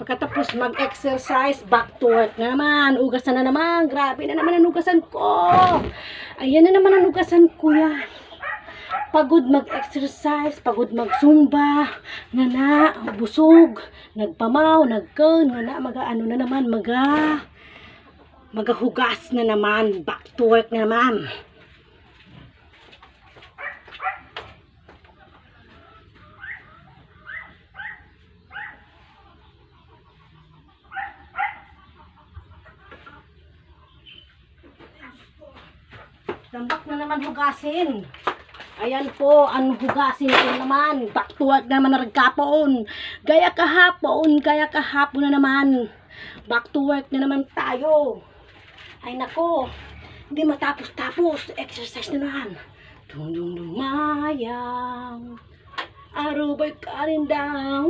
Pagkatapos mag-exercise, back to work na naman. Ugasan na naman. Grabe na naman ang ugasan ko. Ayan na naman ang ugasan ko yan. Pagod mag-exercise, pagod mag-zumba, nga na, busog, nagpamaw, nagkan, nga na, ano na naman, magahugas na naman, back to work na naman. Lambak na naman hugasin. Ayan po, ang hugasin ko naman. Back to work na naman na nagkapon. Gaya kahapon na naman. Back to work na naman tayo. Ay nako, hindi matapos-tapos. Exercise na naman. Dung dumayang, arubay ka rin daw.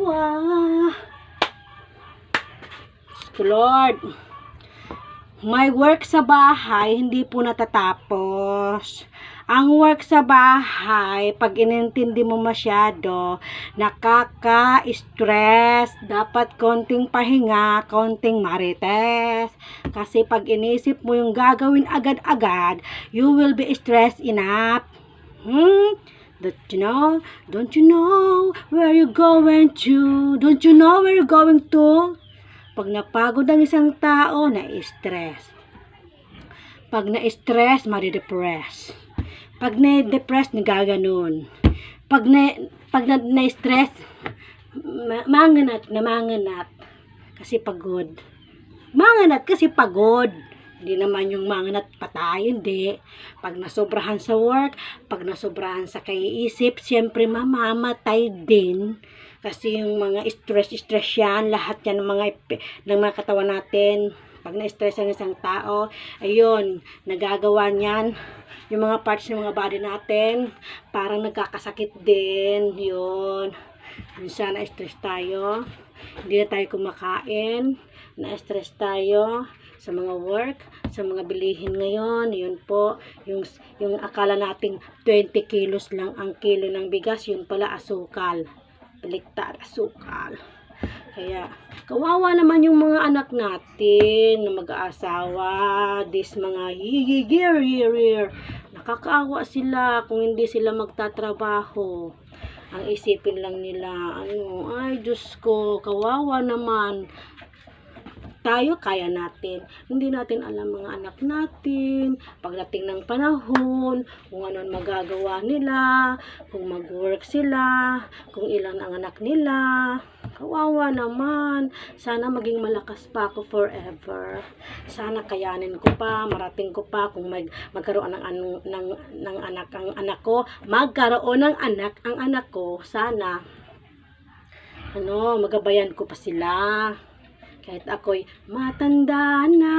Lord, may work sa bahay, hindi po natatapos. Ang work sa bahay, pag inintindi mo masyado, nakaka-stress. Dapat konting pahinga, konting marites. Kasi pag inisip mo yung gagawin agad-agad, you will be stressed enough. Don't you know where you're going to? Don't you know where you're going to? Pag napagod ang isang tao, na-stress. Pag na-stress, madi-depress. Pag na-depress, nagaganon. Pag na-stress, manganat. Kasi pagod. Manganat kasi pagod. Hindi naman yung manganat patay, hindi. Pag nasobrahan sa work, pag nasobrahan sa kaiisip, siyempre mamamatay din. Kasi yung mga stress yan, lahat yan ng mga katawan natin. Pag na-stress ang isang tao, ayun, nagagawa niyan. Yung mga parts ng mga body natin, parang nagkakasakit din. Yun. Minsan na-stress tayo. Hindi na tayo kumakain. Na-stress tayo sa mga work, sa mga bilihin ngayon. Yun po, yung akala nating 20 kilos lang ang kilo ng bigas, yun pala asukal. Baliktad, asukal. Kaya, kawawa naman yung mga anak natin na mag-aasawa, mga year. Nakakaawa sila kung hindi sila magtatrabaho. Ang isipin lang nila, ay Diyos ko, kawawa naman. Tayo, kaya natin. Hindi natin alam mga anak natin, pagdating ng panahon, kung ano magagawa nila, kung mag-work sila, kung ilan ang anak nila. Kawawa naman. Sana maging malakas pa ako forever. Sana kayanin ko pa, marating ko pa, kung magkaroon ng anak ang anak ko, magkaroon ng anak ang anak ko, sana, magabayan ko pa sila. Kahit ako'y matanda na,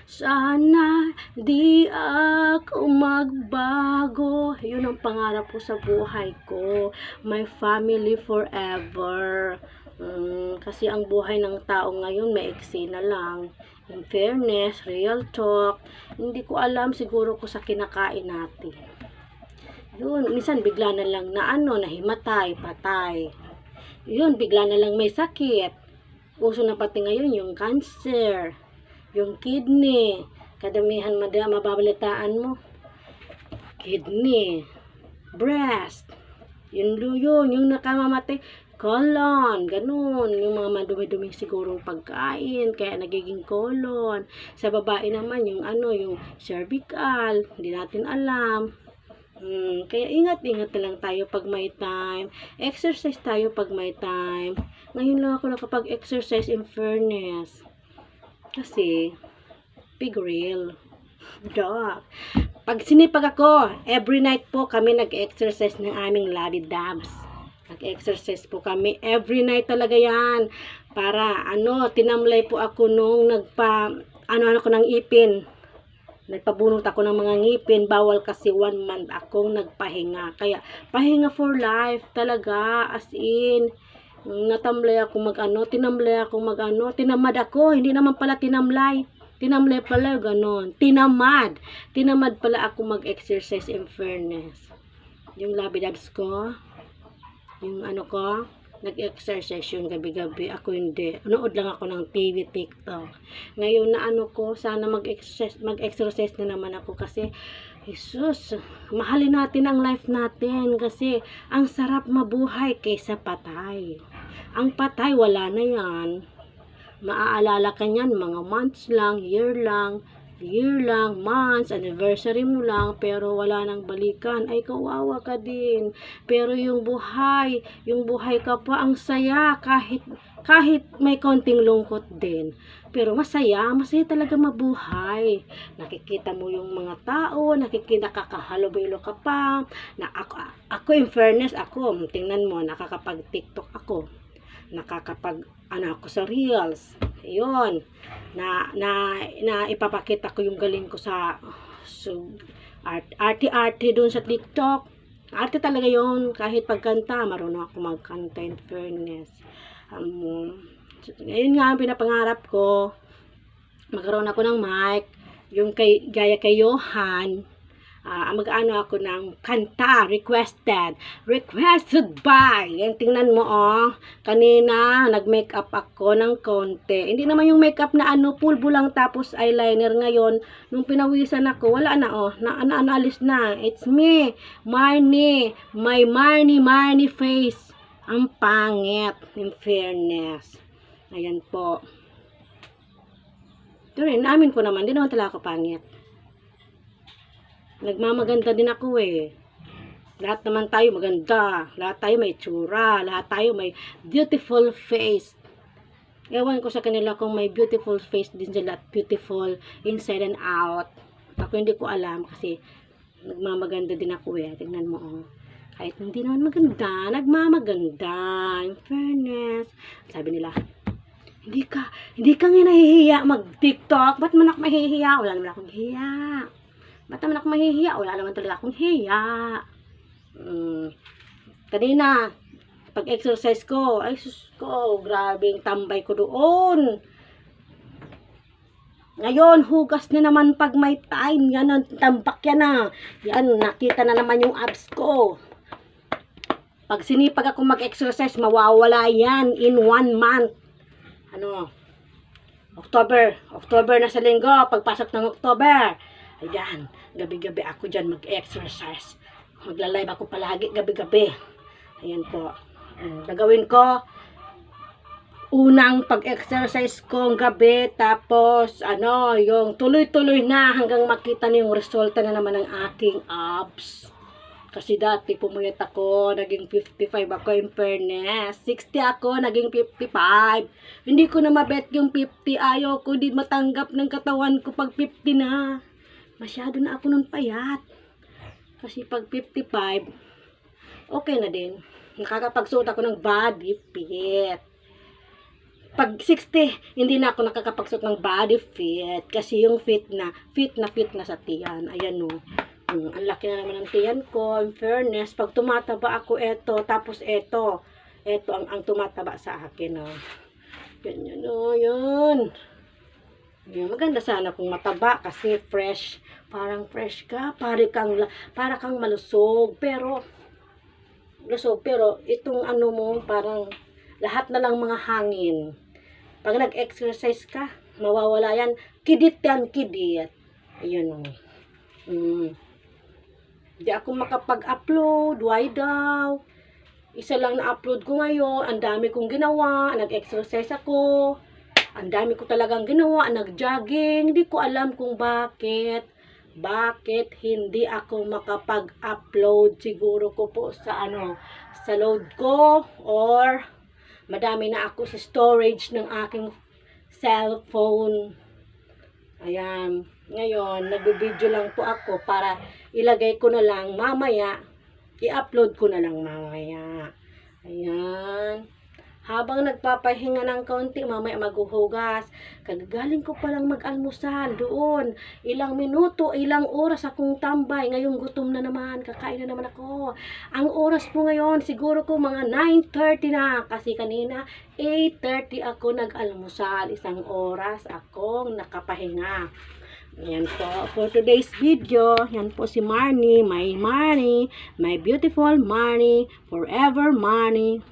sana di ako magbago. Yun ang pangarap ko sa buhay ko. My family forever. Kasi ang buhay ng tao ngayon, maiksi na lang. In fairness, real talk, hindi ko alam siguro ko sa kinakain natin. Yun, minsan bigla na lang nahimatay, patay. Yun, bigla na lang may sakit. Uso na pati ngayon yung cancer, yung kidney, kadamihan mababalitaan mo. Kidney, breast, yung nakamamatay, colon, ganun, yung mga madumi-dumi sigurong pagkain, kaya nagiging colon. Sa babae naman yung yung cervical, hindi natin alam. Kaya ingat-ingat na lang tayo pag may time. Exercise tayo pag may time. Ngayon lang ako nakapag-exercise, in fairness. Kasi, big real. Duh. Pag sinipag ako, every night po kami nag-exercise ng aming Lobby Dabs. Nag-exercise po kami. Every night talaga yan. Para, tinamlay po ako nung ako ng ipin. Nagpabunot ako ng mga ngipin, bawal kasi 1 month akong nagpahinga. Kaya, pahinga for life talaga, as in, natamlay ako tinamlay ako tinamad ako, hindi naman pala tinamlay pala, ganon, tinamad pala ako mag-exercise, in fairness. Yung Lobby Dabs ko, yung nag-exercise yun gabi-gabi. Ako hindi. Nood lang ako ng TV, TikTok. Ngayon na ano ko, sana mag-exercise na naman ako kasi, Jesus, mahalin natin ang life natin kasi ang sarap mabuhay kaysa patay. Ang patay, wala na yan. Maaalala ka niyan, mga months lang, year lang, months, anniversary mo lang, pero wala nang balikan. Ay, kawawa ka din. Pero yung buhay ka pa, ang saya, kahit may konting lungkot din. Pero masaya talaga mabuhay. Nakikita mo yung mga tao, nakakahalubilo ka pa. Na ako in fairness, tingnan mo, nakakapag-TikTok ako. Ako sa Reels. Ayun. Na ipapakita ko yung galing ko sa arte doon sa TikTok. Arte talaga yun. Kahit pagkanta, marunong ako magkanta in fairness. Ngayon nga, pinapangarap ko, magkaroon ako ng mic, yung gaya kay Johan, mag-ano ako ng kanta, requested by, yan, tingnan mo, kanina, nag-makeup ako ng konti, hindi naman yung makeup na pulbo lang tapos eyeliner. Ngayon, nung pinawisan ako, wala na, naalis na, it's me, Marnie, my Marnie face, ang pangit, in fairness. Ayan po. Ito rin, namin ko naman, di naman talaga ako pangit. Nagmamaganda din ako eh. Lahat naman tayo maganda. Lahat tayo may tsura. Lahat tayo may beautiful face. Ewan ko sa kanila kung may beautiful face din sila at beautiful inside and out. Ako hindi ko alam kasi nagmamaganda din ako eh. Tingnan mo Kahit hindi naman maganda, nagmamaganda. In fairness. Sabi nila, hindi ka nga nahihiya mag-TikTok. Ba't man ako mahihiya? Wala naman akong hiya. Ba't naman ako mahihiya? Wala naman talaga akong hiya. Kanina, pag-exercise ko, ay sus ko, grabing tambay ko doon. Ngayon, hugas na naman pag may time. Yan, ang tambak yan na. Yan, nakita na naman yung abs ko. Pag sinipag ako mag-exercise, mawawala yan in 1 month. October na sa linggo, pagpasok ng October, ayan, gabi-gabi ako dyan mag-exercise. Magla-live ako palagi gabi-gabi. Ayan po. Gagawin ko, unang pag-exercise ko gabi, tapos, yung tuloy-tuloy na hanggang makita niyo yung resulta na naman ng aking abs. Kasi dati pumuyat ako, naging 55 ako in fairness. 60 ako, naging 55. Hindi ko na mabet yung 50. Ayaw ko, hindi matanggap ng katawan ko pag 50 na. Masyado na ako nun payat. Kasi pag 55, okay na din. Nakakapagsuot ako ng body fit. Pag 60, hindi na ako nakakapagsuot ng body fit. Kasi yung fit na sa tiyan. Ayan ang laki na naman ng tiyan ko, in fairness. Pag tumataba ako, tapos ito ang tumataba sa akin, Ganyan, yun. Maganda sana kung mataba kasi fresh. Parang fresh ka, para kang malusog. Pero itong mo, parang lahat na lang mga hangin. Pag nag-exercise ka, mawawala yan. Kidit yan, kidit. Ayan, Hindi ako makapag-upload. Why daw? Isa lang na-upload ko ngayon. Ang dami kong ginawa. Nag-exercise ako. Ang dami ko talagang ginawa. Nag-jogging. Hindi ko alam kung bakit. Bakit hindi ako makapag-upload? Siguro ko po sa load ko. Or madami na ako sa storage ng aking cellphone. Ayan. Ngayon, nag-video lang po ako para ilagay ko na lang mamaya. I-upload ko na lang mamaya. Ayan. Habang nagpapahinga ng kaunti, mamaya maghuhugas. Kagagaling ko palang mag-almusal doon. Ilang minuto, ilang oras akong tambay. Ngayon gutom na naman, kakain na naman ako. Ang oras po ngayon, siguro ko mga 9:30 na. Kasi kanina, 8:30 ako nag-almusal. Isang oras akong nakapahinga. Yan po, for today's video, yan po si Marnie, my beautiful Marnie, forever Marnie.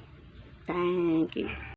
Thank you.